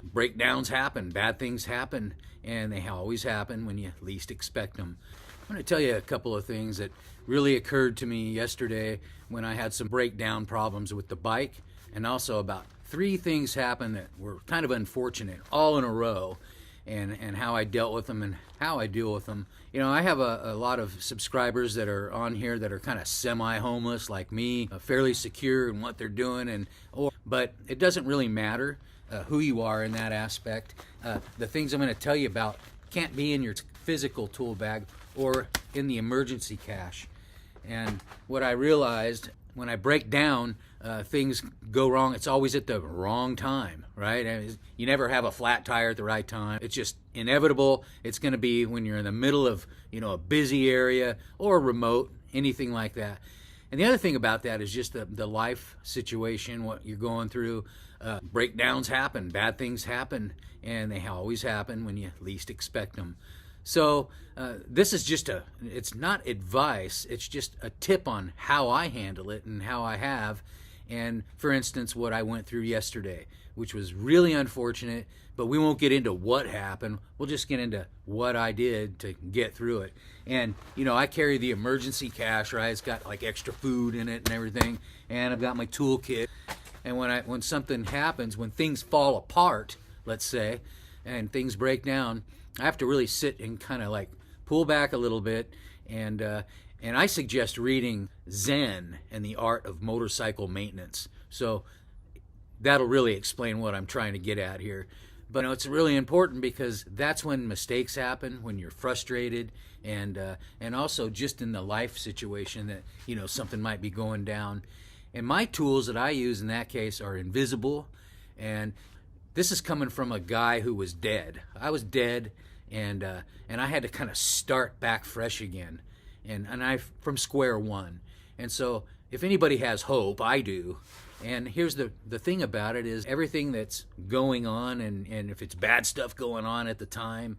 Breakdowns happen, bad things happen, and they always happen when you least expect them. I'm going to tell you a couple of things that really occurred to me yesterday when I had some breakdown problems with the bike, and also about 3 things happened that were kind of unfortunate, all in a row, and how I dealt with them and how I deal with them. You know, I have a lot of subscribers that are on here that are kind of semi-homeless like me, fairly secure in what they're doing, but it doesn't really matter who you are in that aspect. The things I'm going to tell you about can't be in your physical tool bag or in the emergency cache. And what I realized when I break down, things go wrong. It's always at the wrong time, right? I mean, you never have a flat tire at the right time. It's just inevitable. It's going to be when you're in the middle of, a busy area or remote, anything like that. And the other thing about that is just the life situation, what you're going through. Breakdowns happen, bad things happen, and they always happen when you least expect them. So this is it's not advice, it's just a tip on how I handle it and how I have. And for instance, what I went through yesterday, which was really unfortunate, but we won't get into what happened. We'll just get into what I did to get through it. And, I carry the emergency cache, right? It's got like extra food in it and everything. And I've got my toolkit. And when something happens, when things fall apart, let's say, and things break down, I have to really sit and kind of like pull back a little bit, and I suggest reading Zen and the Art of Motorcycle Maintenance. So that'll really explain what I'm trying to get at here. But it's really important because that's when mistakes happen, when you're frustrated, and also just in the life situation that something might be going down. And my tools that I use in that case are invisible, and this is coming from a guy who was dead. I was dead, and I had to kind of start back fresh again, and I from square one. And so if anybody has hope, I do. And here's the thing about it is everything that's going on, and if it's bad stuff going on at the time,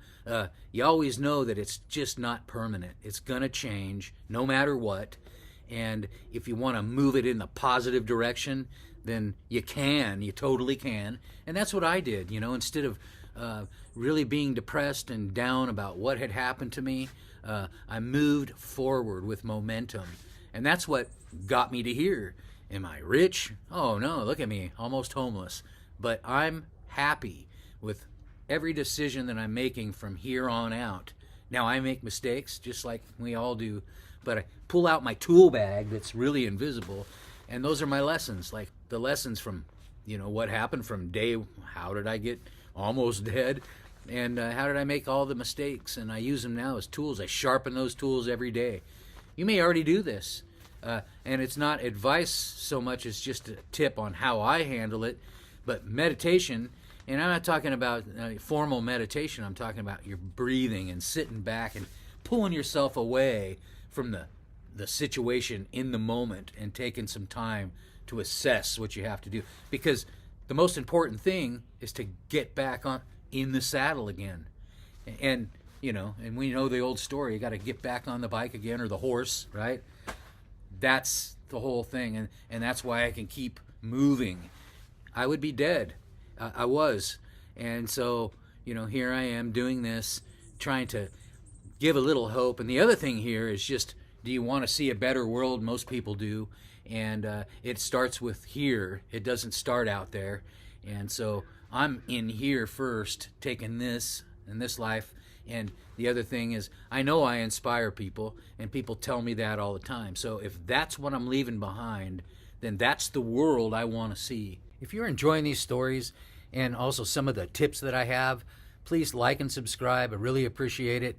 you always know that it's just not permanent. It's going to change no matter what. And if you want to move it in the positive direction, then you totally can. And that's what I did, instead of really being depressed and down about what had happened to me, I moved forward with momentum. And that's what got me to here. Am I rich? Oh no, look at me, almost homeless. But I'm happy with every decision that I'm making from here on out. Now I make mistakes, just like we all do, but I pull out my tool bag that's really invisible, and those are my lessons, like the lessons from, what happened from how did I get almost dead, and how did I make all the mistakes, and I use them now as tools. I sharpen those tools every day. You may already do this, and it's not advice so much as just a tip on how I handle it, but meditation. And I'm not talking about formal meditation. I'm talking about your breathing and sitting back and pulling yourself away from the situation in the moment and taking some time to assess what you have to do. Because the most important thing is to get back in the saddle again. And we know the old story. You got to get back on the bike again, or the horse, right? That's the whole thing. And that's why I can keep moving. I would be dead. I was. And so, here I am doing this, trying to give a little hope. And the other thing here is just, do you want to see a better world? Most people do. And it starts with here. It doesn't start out there. And so I'm in here first, taking this and this life. And the other thing is, I know I inspire people, and people tell me that all the time. So if that's what I'm leaving behind, then that's the world I want to see. If you're enjoying these stories and also some of the tips that I have, please like and subscribe. I really appreciate it.